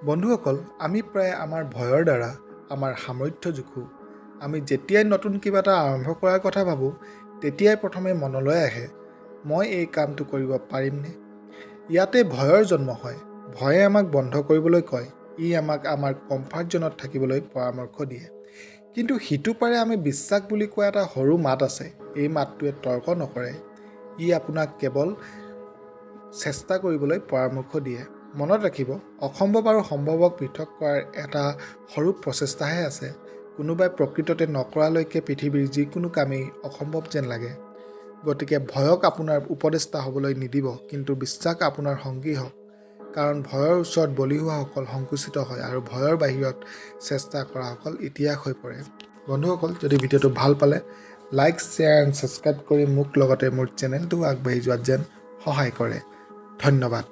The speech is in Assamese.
বন্ধুসকল, আমি প্ৰায় আমাৰ ভয়ৰ দ্বাৰা আমাৰ সামৰ্থ্য জোখোঁ। আমি যেতিয়াই নতুন কিবা এটা আৰম্ভ কৰাৰ কথা ভাবোঁ, তেতিয়াই প্ৰথমে মনলৈ আহে, মই এই কামটো কৰিব পাৰিমনে? ইয়াতে ভয়ৰ জন্ম হয়। ভয়ে আমাক বন্ধ কৰিবলৈ কয়। ই আমাক আমাৰ কমফাৰ্ট জ'নত থাকিবলৈ পৰামৰ্শ দিয়ে। কিন্তু সিটো পাৰে আমি বিশ্বাস বুলি কোৱা এটা সৰু মাত আছে। এই মাতটোৱে তৰ্ক নকৰে। ই আপোনাক কেৱল চেষ্টা কৰিবলৈ পৰামৰ্শ দিয়ে। মনত ৰাখিব, অসম্ভৱ আৰু সম্ভৱক পৃথক কৰাৰ এটা সৰু প্ৰচেষ্টাহে আছে। কোনোবাই প্ৰকৃততে নকৰালৈকে পৃথিৱীৰ যিকোনো কামেই অসম্ভৱ যেন লাগে। গতিকে ভয়ক আপোনাৰ উপদেষ্টা হ'বলৈ নিদিব, কিন্তু বিশ্বাস আপোনাৰ সংগী হওক। কাৰণ ভয়ৰ ওচৰত বলি হোৱাসকল সংকুচিত হয় আৰু ভয়ৰ বাহিৰত চেষ্টা কৰাসকল ইতিহাস হৈ পৰে। বন্ধুসকল, যদি ভিডিঅ'টো ভাল পালে লাইক, শ্বেয়াৰ এণ্ড ছাবস্ক্ৰাইব কৰি মোক লগতে মোৰ চেনেলটো আগবাঢ়ি যোৱাত যেন সহায় কৰে। ধন্যবাদ।